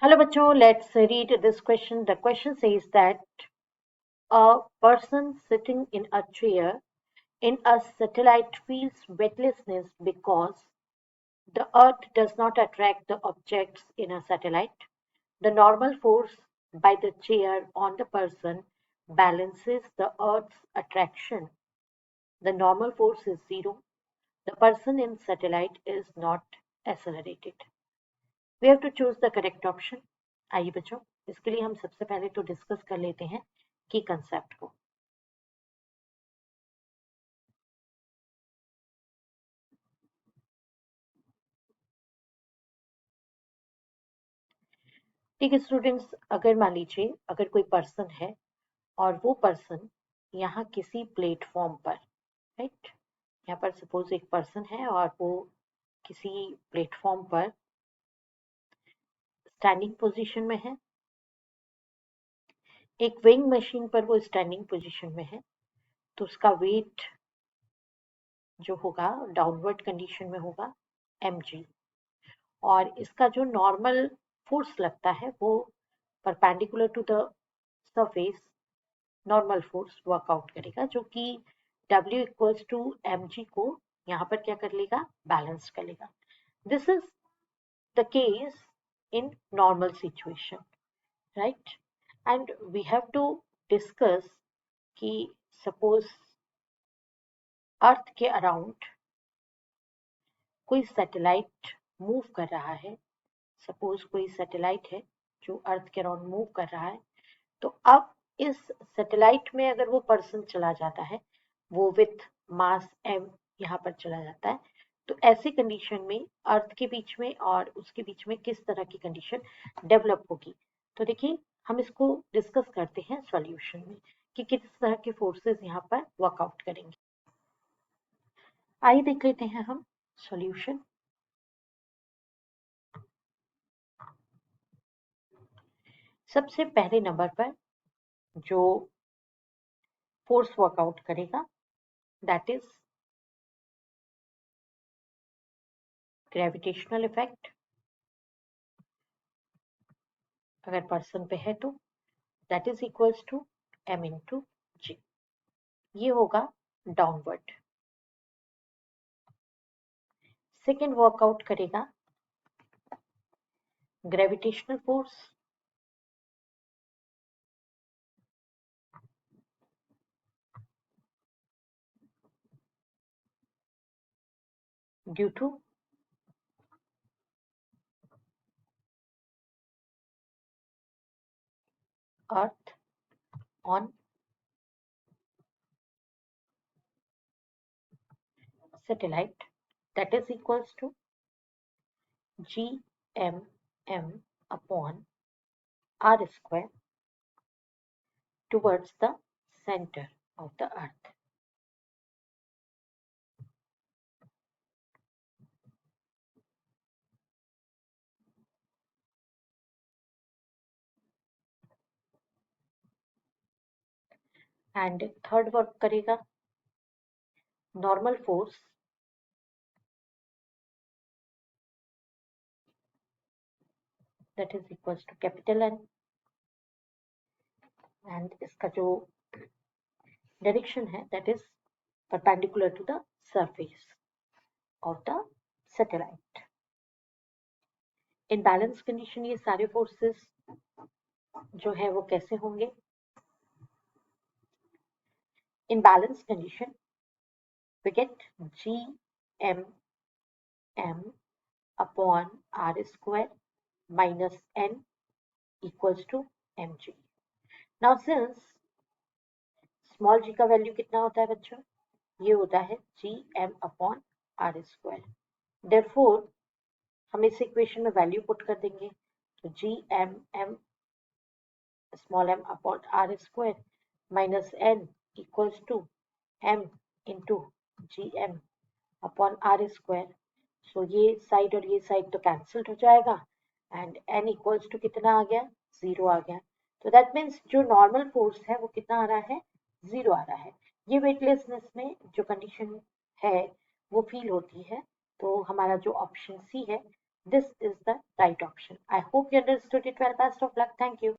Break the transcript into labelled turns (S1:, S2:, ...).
S1: Hello, bachcho. Let's read this question. The question says that a person sitting in a chair in a satellite feels weightlessness because the Earth does not attract the objects in a satellite. The normal force by the chair on the person balances the Earth's attraction. The normal force is zero. The person in satellite is not accelerated. We have to choose the correct option. आइए बच्चों, इसके लिए हम सबसे पहले तो discuss कर लेते हैं की कंसेप्ट को। ठीक है स्टूडेंट्स, अगर मान लीजिए अगर कोई पर्सन है और वो पर्सन यहाँ किसी प्लेटफॉर्म पर, राइट, यहाँ पर सपोज एक पर्सन है और वो किसी प्लेटफॉर्म पर स्टैंडिंग पोजीशन में है। एक विंग मशीन पर वो स्टैंडिंग पोजीशन में है, तो उसका वेट जो होगा डाउनवर्ड कंडीशन में होगा mg, और इसका जो नॉर्मल फोर्स लगता है वो perpendicular to the surface normal force work out करेगा, जो कि W इक्वल्स टू mg को यहाँ पर क्या कर लेगा, बैलेंस कर लेगा। This is the case in normal situation, right. And we have to discuss कि सपोज अर्थ के अराउंड कोई सैटेलाइट मूव कर रहा है। सपोज कोई सैटेलाइट है जो अर्थ के अराउंड मूव कर रहा है, तो अब इस सैटेलाइट में अगर वो पर्सन चला जाता है, वो विथ मास m यहाँ पर चला जाता है, तो ऐसी कंडीशन में अर्थ के बीच में और उसके बीच में किस तरह की कंडीशन डेवलप होगी। तो देखिए, हम इसको डिस्कस करते हैं सॉल्यूशन में कि किस तरह के फोर्सेस यहाँ पर वर्कआउट करेंगे। आइए देख लेते हैं हम सॉल्यूशन। सबसे पहले नंबर पर जो फोर्स वर्कआउट करेगा दैट इज ग्रेविटेशनल इफेक्ट। अगर पर्सन पे है तो that is equals to m into g, ये होगा डाउनवर्ड। सेकेंड वर्कआउट करेगा gravitational force, due to earth on satellite, that is equals to gmm upon r square towards the center of the earth. And third work करेगा normal force that is equals to capital N, and इसका जो direction है that is perpendicular to the surface of the satellite. In balance condition ये सारे forces जो है वो कैसे होंगे। In balance condition we get gmm upon r square minus n equals to mg. Now since small g का value कितना होता है बच्चों, ये होता है gm upon r square। therefore हम इस इक्वेशन में वैल्यू पुट कर देंगे, तो gmm small m upon r square minus n equals to m into gm upon r square। सो ये साइड और ये साइड तो कैंसिल्ड हो जाएगा एंड n इक्वल्स टू कितना आ गया, 0 आ गया। तो दैट मीन्स जो नॉर्मल फोर्स है वो कितना आ रहा है, 0 आ रहा है। ये वेटलेसनेस में जो कंडीशन है वो फील होती है, तो हमारा जो ऑप्शन सी है This is the right option. I hope you understood it well. Best of luck. Thank you.